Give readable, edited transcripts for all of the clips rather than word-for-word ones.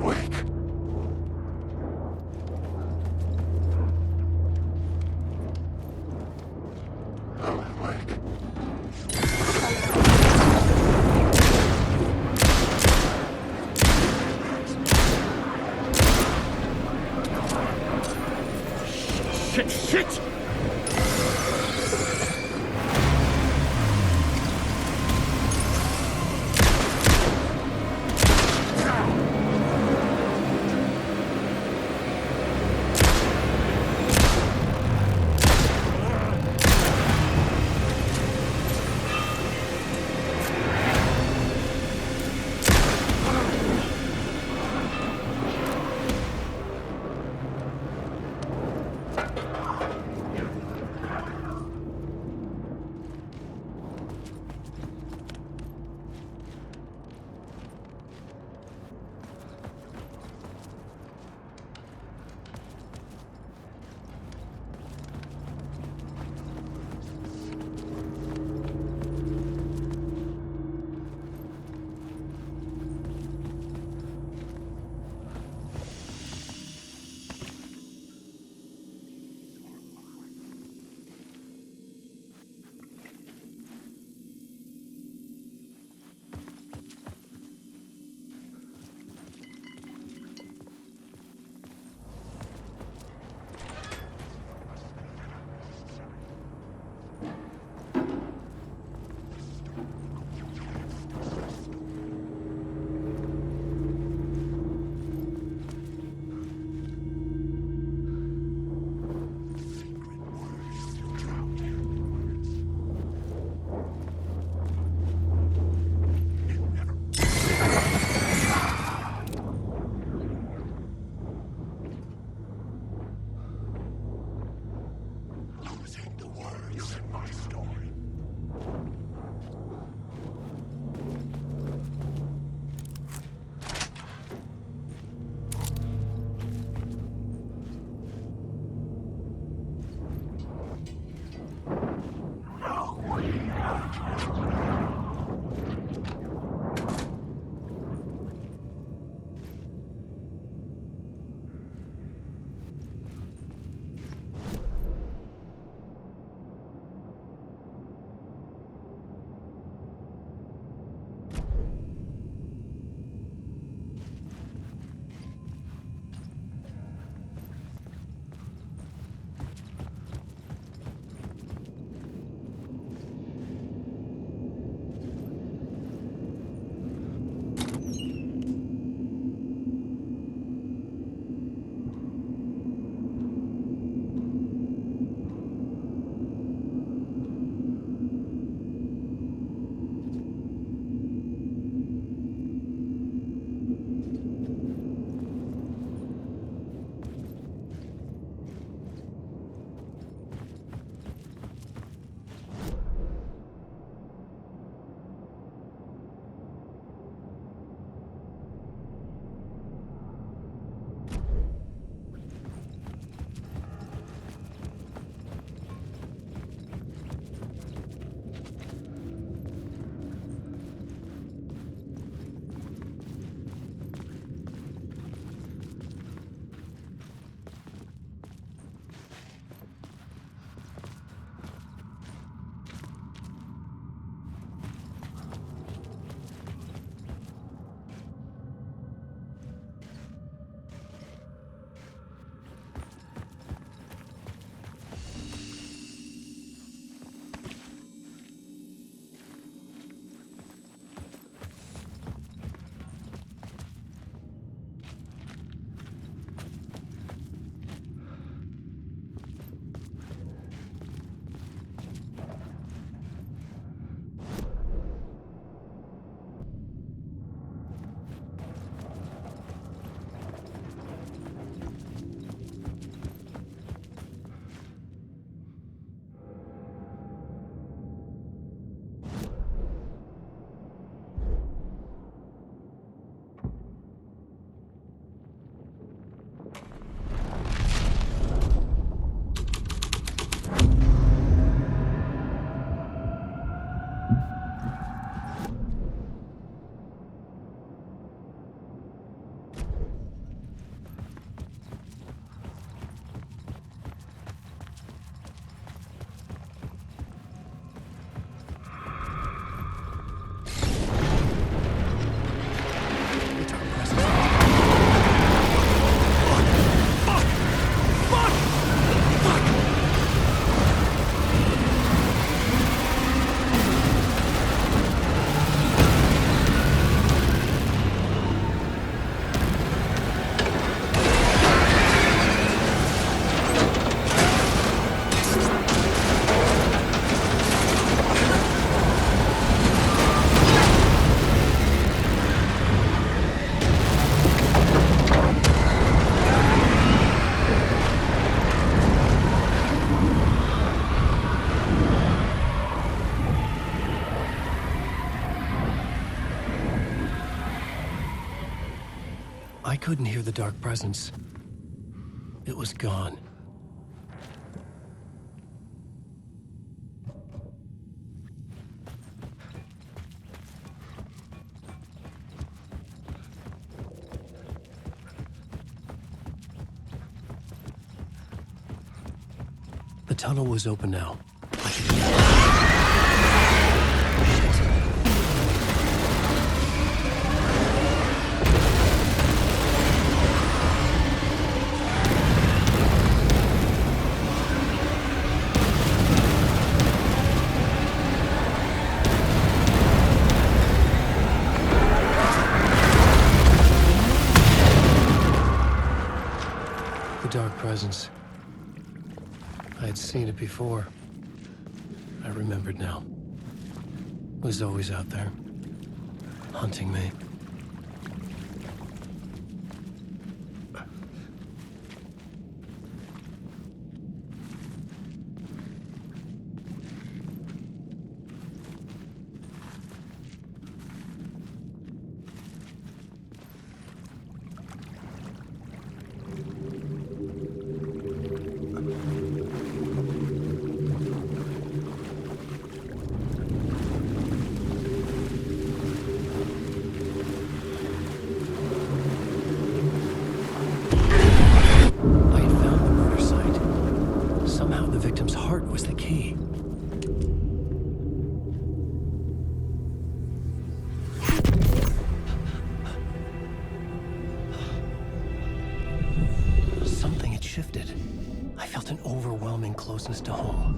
Wake. Alan, wake. Shit! I couldn't hear the dark presence. It was gone. The tunnel was open now. The dark presence. I had seen it before. I remembered now. It was always out there, hunting me. Was the key. Something had shifted. I felt an overwhelming closeness to home.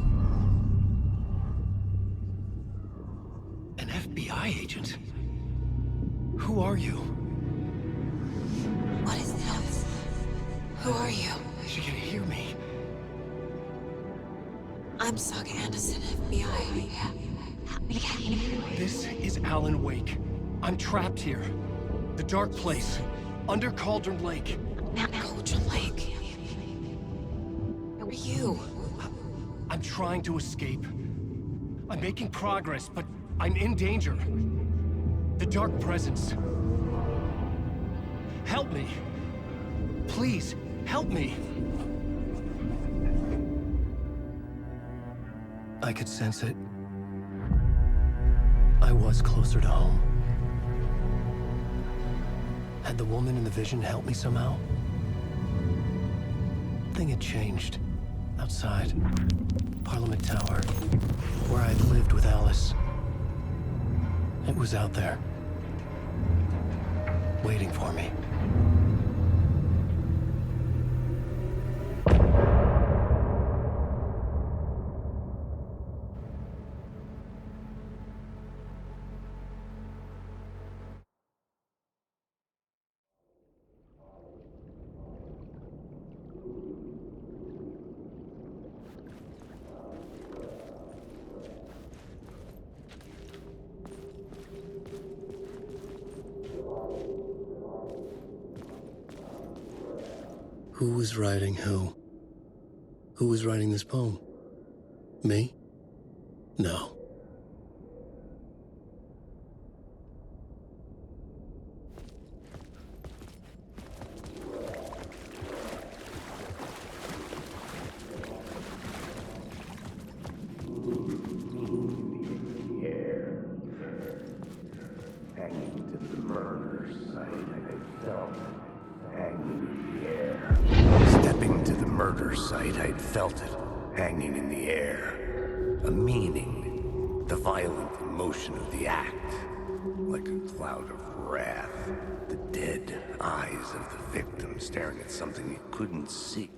An FBI agent? Who are you? What is this? Who are you? She can hear me. I'm Saga Anderson, FBI. This is Alan Wake. I'm trapped here. The dark place. Under Cauldron Lake. Cauldron Lake. Where are you? I'm trying to escape. I'm making progress, but I'm in danger. The dark presence. Help me. Please, help me. I could sense it. I was closer to home. Had the woman in the vision helped me somehow? Thing had changed. Outside. Parliament Tower. Where I'd lived with Alice. It was out there. Waiting for me. Who was writing who? Who was writing this poem? Me? No. Hanging to the murder site, I felt it hanging in the air. Stepping to the murder site, I'd felt it hanging in the air. A meaning, the violent emotion of the act, like a cloud of wrath. The dead eyes of the victim staring at something you couldn't see.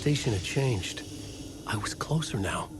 station had changed. I was closer now.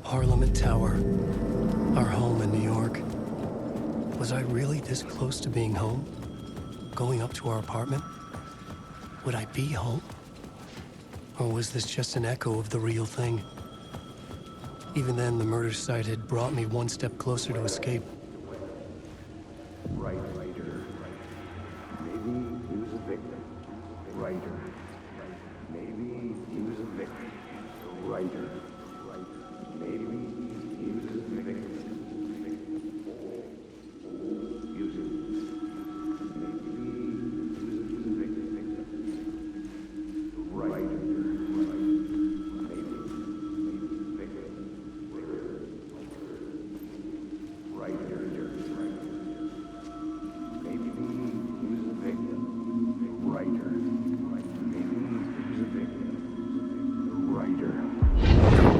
Parliament Tower, our home in New York. Was I really this close to being home? Going up to our apartment? Would I be home? Or was this just an echo of the real thing? Even then, the murder site had brought me one step closer to escape. Writer. Maybe he was a victim. Writer. Maybe he was a victim. Writer. Maybe he was a victim. Using. Maybe he was a victim.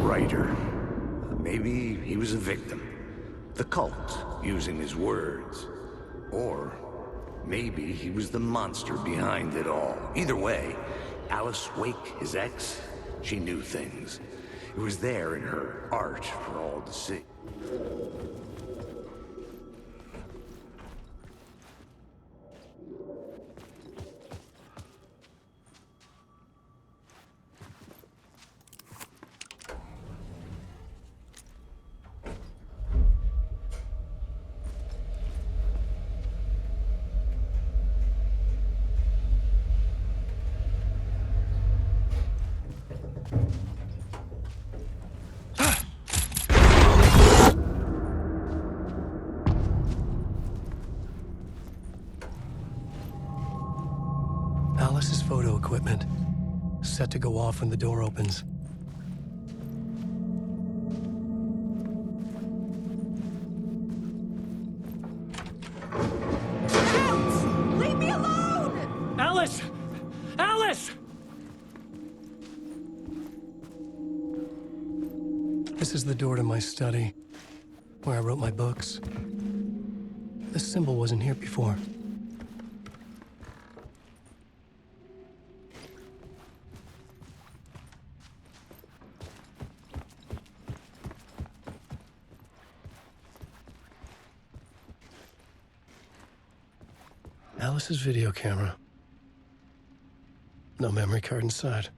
Writer. Maybe he was a victim. The cult, using his words. Or maybe he was the monster behind it all. Either way, Alice Wake, his ex, she knew things. It was there in her art for all to see. Alice's photo equipment, set to go off when the door opens. Leave me alone! Alice! Alice! This is the door to my study, where I wrote my books. This symbol wasn't here before. Alice's video camera. No memory card inside.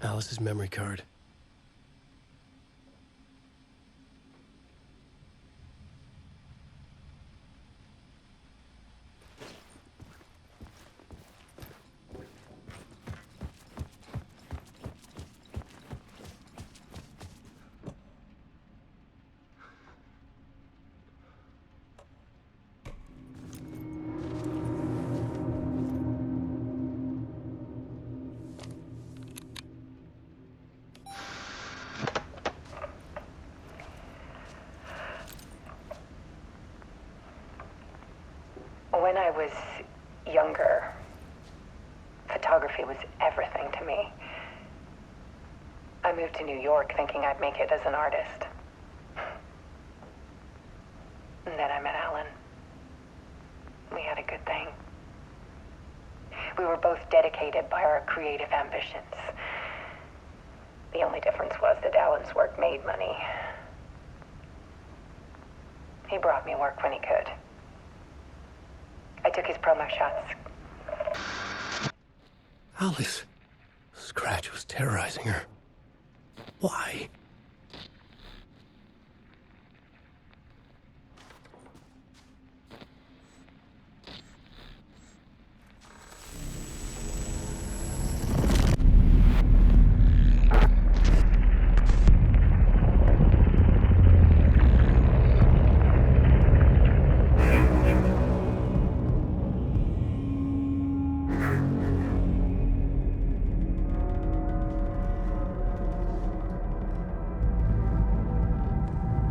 Alice's memory card. When I was younger, photography was everything to me. I moved to New York thinking I'd make it as an artist. And then I met Alan. We had a good thing. We were both dedicated by our creative ambitions. The only difference was that Alan's work made money. He brought me work when he could. I took his promo shots. Alice. Scratch was terrorizing her. Why?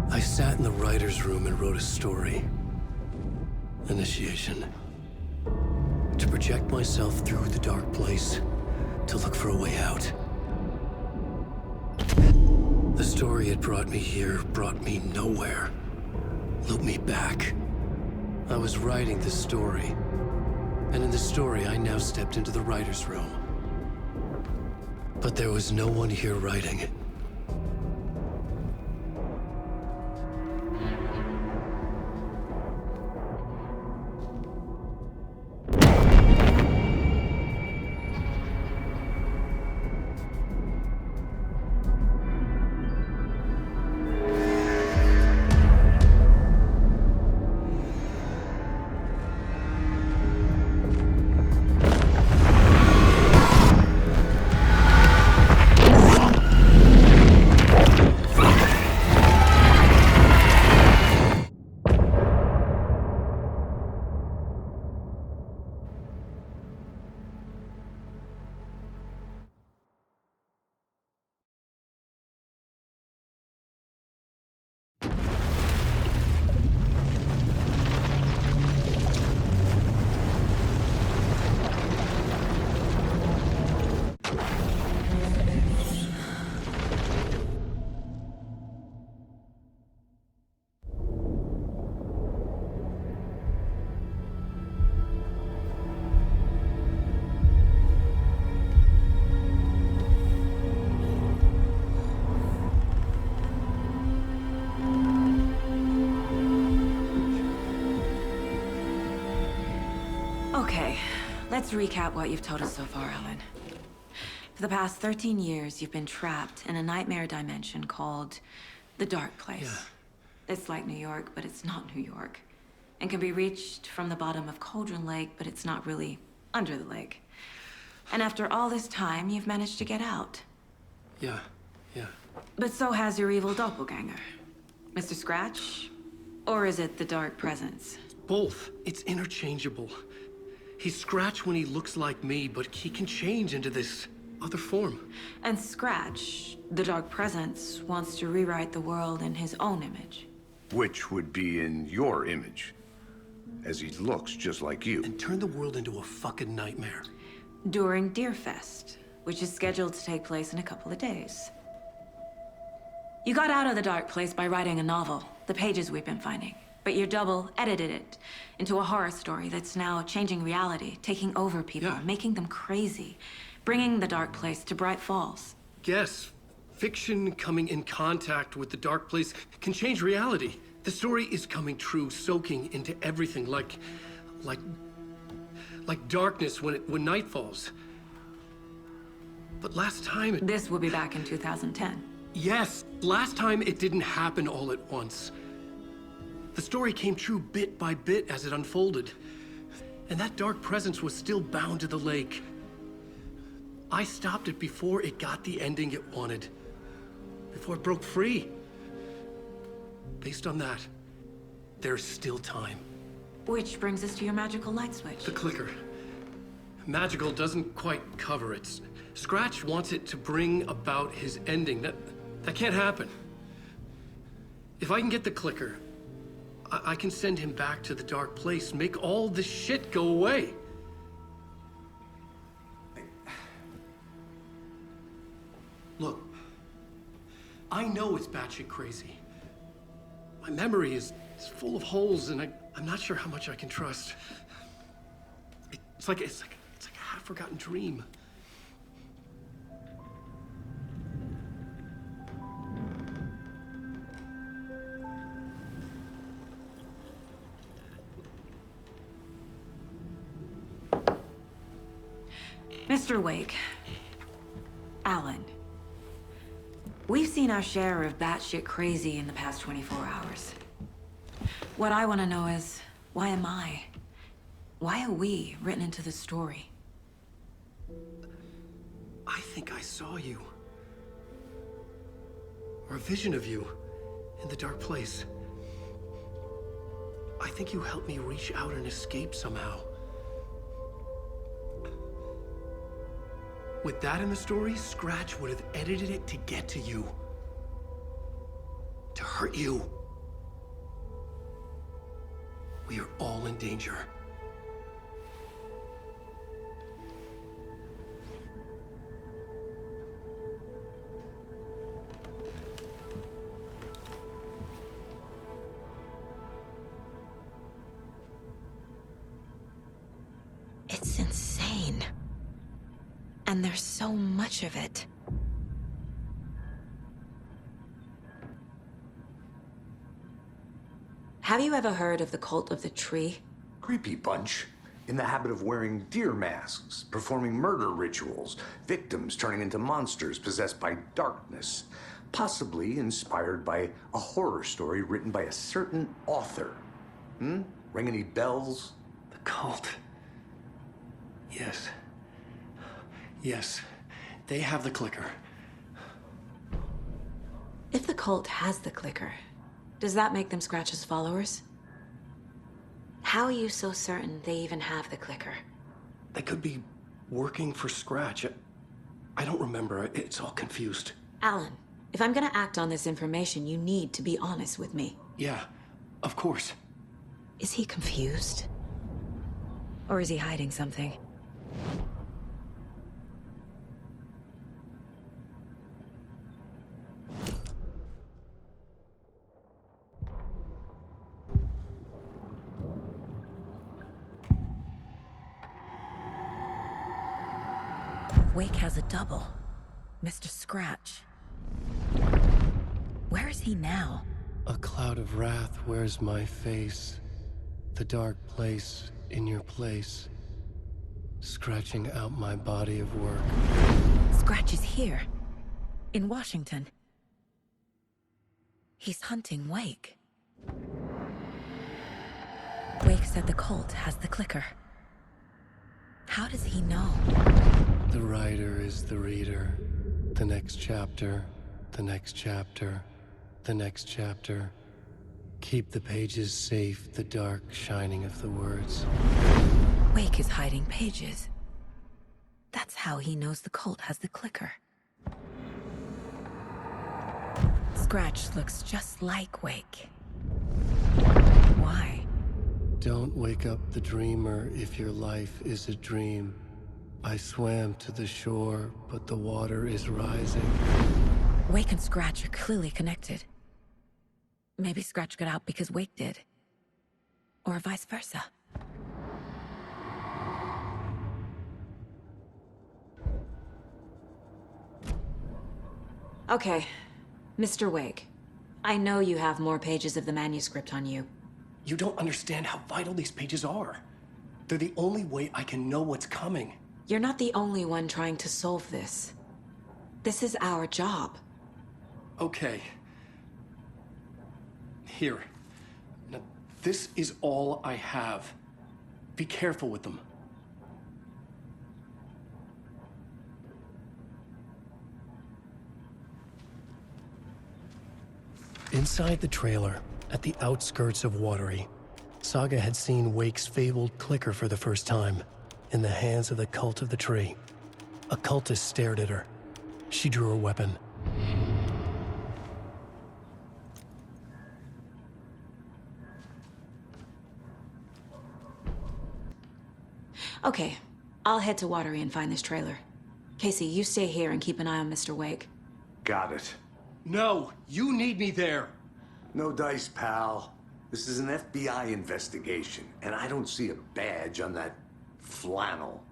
I sat in the writer's room and wrote a story. Initiation. To project myself through the dark place, to look for a way out. The story had brought me here, brought me nowhere. Looped me back. I was writing the story. And in the story, I now stepped into the writer's room. But there was no one here writing it. Okay, let's recap what you've told us so far, Alan. For the past 13 years, you've been trapped in a nightmare dimension called the Dark Place. Yeah. It's like New York, but it's not New York. And can be reached from the bottom of Cauldron Lake, but it's not really under the lake. And after all this time, you've managed to get out. Yeah. But so has your evil doppelganger. Mr. Scratch? Or is it the Dark Presence? Both. It's interchangeable. He's Scratch when he looks like me, but he can change into this other form. And Scratch, the Dark Presence, wants to rewrite the world in his own image. Which would be in your image, as he looks just like you. And turn the world into a fucking nightmare. During Deerfest, which is scheduled to take place in a couple of days. You got out of the Dark Place by writing a novel, the pages we've been finding. But your double edited it into a horror story that's now changing reality, taking over people, making them crazy, bringing the Dark Place to Bright Falls. Yes, fiction coming in contact with the Dark Place can change reality. The story is coming true, soaking into everything, like darkness when night falls. But last time This will be back in 2010. Yes, last time it didn't happen all at once. The story came true bit by bit as it unfolded. And that dark presence was still bound to the lake. I stopped it before it got the ending it wanted. Before it broke free. Based on that, there's still time. Which brings us to your magical light switch. The clicker. Magical doesn't quite cover it. Scratch wants it to bring about his ending. That can't happen. If I can get the clicker, I can send him back to the dark place, make all this shit go away. Look, I know it's batshit crazy. My memory is full of holes, and I'm not sure how much I can trust. It's like a half-forgotten dream. Mr. Wake. Alan. We've seen our share of batshit crazy in the past 24 hours. What I want to know is, why am I? Why are we written into the story? I think I saw you. Or a vision of you in the dark place. I think you helped me reach out and escape somehow. With that in the story, Scratch would have edited it to get to you. To hurt you. We are all in danger. It's insane. And there's so much of it. Have you ever heard of the cult of the tree? Creepy bunch. In the habit of wearing deer masks, performing murder rituals, victims turning into monsters possessed by darkness. Possibly inspired by a horror story written by a certain author. Ring any bells? The cult. Yes. Yes. They have the clicker. If the cult has the clicker, does that make them Scratch's followers? How are you so certain they even have the clicker? They could be working for Scratch. I don't remember. It's all confused. Alan, if I'm gonna act on this information, you need to be honest with me. Yeah, of course. Is he confused? Or is he hiding something? Wake has a double. Mr. Scratch. Where is he now? A cloud of wrath wears my face. The dark place in your place. Scratching out my body of work. Scratch is here. In Washington. He's hunting Wake. Wake said the cult has the clicker. How does he know? The writer is the reader. The next chapter, the next chapter, the next chapter. Keep the pages safe, the dark shining of the words. Wake is hiding pages. That's how he knows the cult has the clicker. Scratch looks just like Wake. Why? Don't wake up the dreamer if your life is a dream. I swam to the shore, but the water is rising. Wake and Scratch are clearly connected. Maybe Scratch got out because Wake did. Or vice versa. Okay, Mr. Wake. I know you have more pages of the manuscript on you. You don't understand how vital these pages are. They're the only way I can know what's coming. You're not the only one trying to solve this. This is our job. Okay. Here. Now, this is all I have. Be careful with them. Inside the trailer, at the outskirts of Watery, Saga had seen Wake's fabled clicker for the first time, in the hands of the Cult of the Tree. A cultist stared at her. She drew her weapon. Okay, I'll head to Watery and find this trailer. Casey, you stay here and keep an eye on Mr. Wake. Got it. No, you need me there. No dice, pal. This is an FBI investigation, and I don't see a badge on that flannel.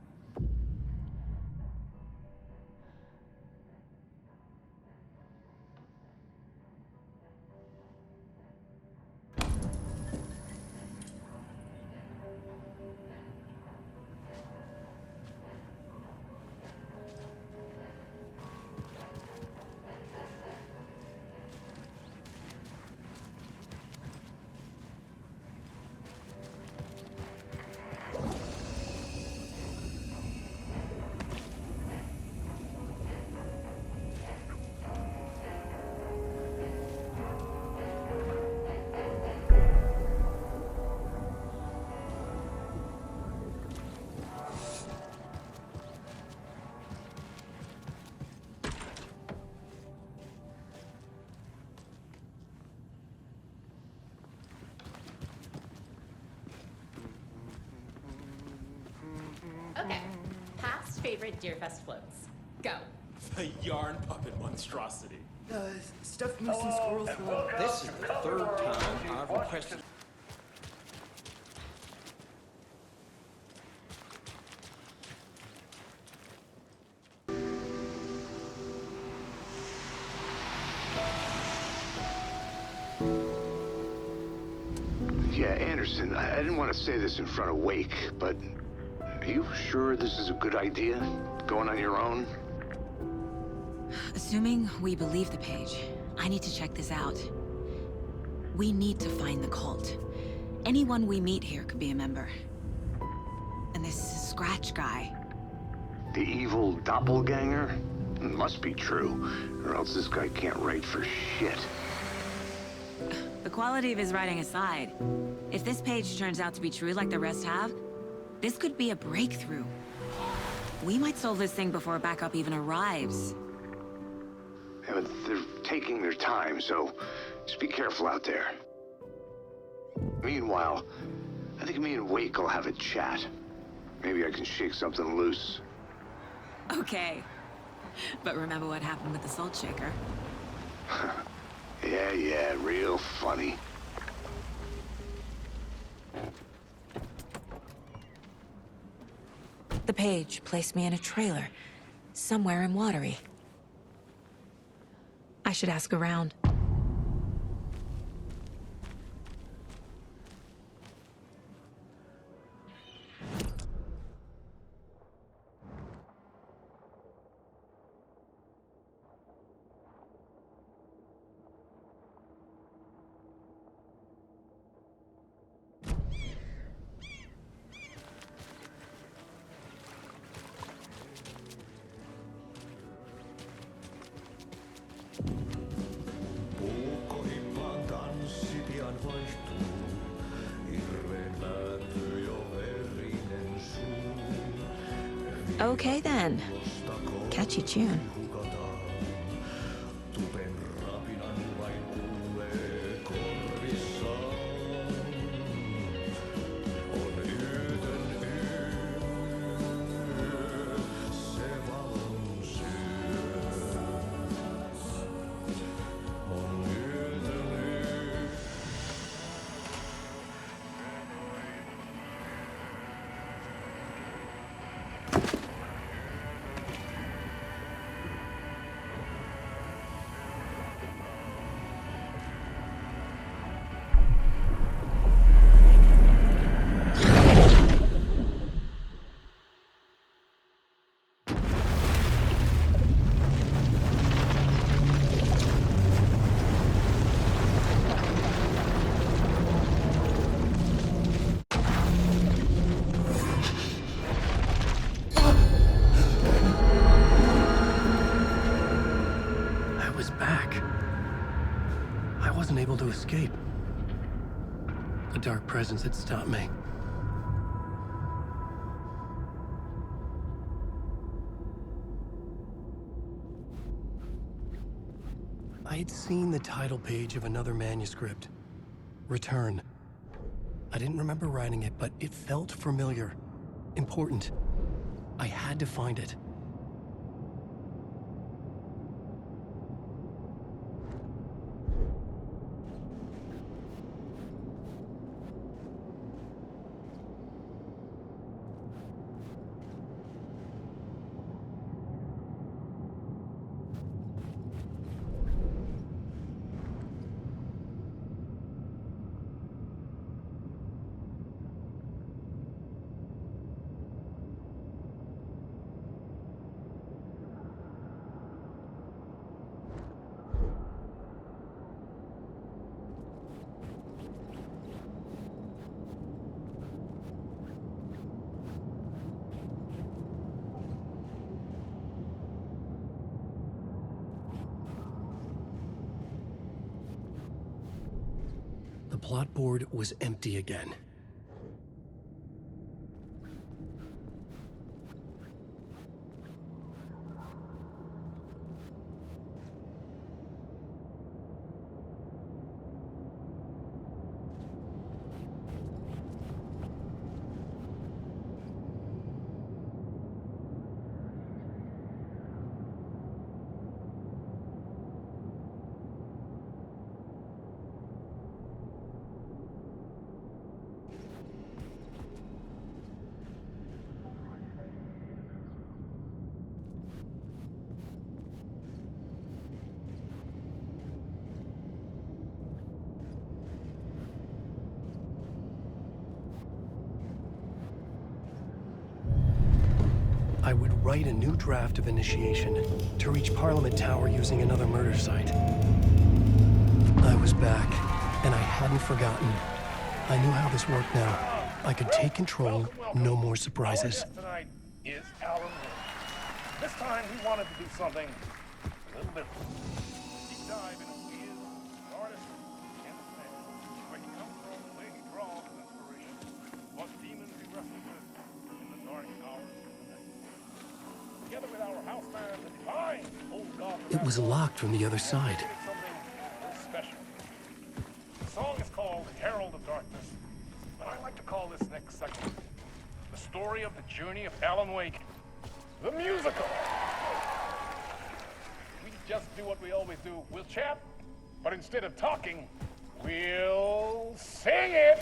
Okay, past favorite Deerfest floats. Go. The yarn puppet monstrosity. Stuffed moose and squirrel throat. This is the third time I've requested. Yeah, Anderson, I didn't want to say this in front of Wake, but are you sure this is a good idea? Going on your own? Assuming we believe the page, I need to check this out. We need to find the cult. Anyone we meet here could be a member. And this Scratch guy. The evil doppelganger? Must be true, or else this guy can't write for shit. The quality of his writing aside, if this page turns out to be true like the rest have, this could be a breakthrough. We might solve this thing before backup even arrives. Yeah, but they're taking their time, so just be careful out there. Meanwhile, I think me and Wake will have a chat. Maybe I can shake something loose. Okay. But remember what happened with the salt shaker? Yeah, real funny. The page placed me in a trailer, somewhere in Watery. I should ask around. Okay then. Catchy tune. wasn't able to escape. A dark presence had stopped me. I had seen the title page of another manuscript. Return. I didn't remember writing it, but it felt familiar. Important. I had to find it. The plot board was empty again. I would write a new draft of initiation to reach Parliament Tower using another murder site. I was back, and I hadn't forgotten. I knew how this worked now. I could take control, no more surprises. Our guest tonight is Alan Wake. This time he wanted to do something a little different. Deep dive into who he is, an artist, and a man. Where he comes from, where he draws his inspiration, what demons he wrestles with in the dark hours of the night. Together with our house band, the divine old god. It was locked from the other side. Something very special. The song is called Herald of Darkness, but I like to call this next section the story of the journey of Alan Wake, the musical. We just do what we always do. We'll chat, but instead of talking, we'll sing it.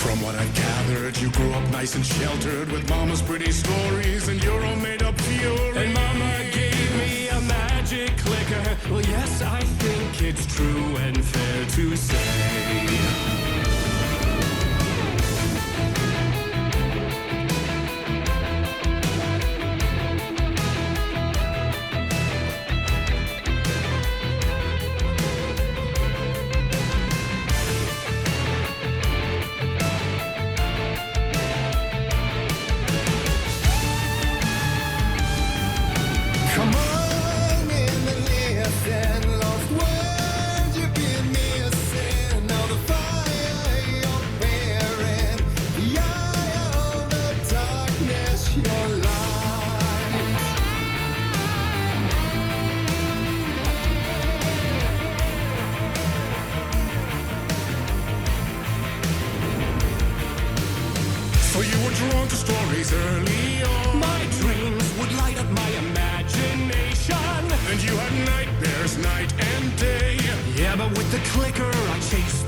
From what I gathered, you grew up nice and sheltered with mama's pretty stories and your own made-up fury. And mama gave me a magic clicker. Well, yes, I think it's true and fair to say. Come on in the listen, lost words you've been missing. Now the fire you're bearing, the eye of the darkness, your light. So you were drawn to stories early on. My dreams would light up my imagination. And you had nightmares night and day. Yeah, but with the clicker I chased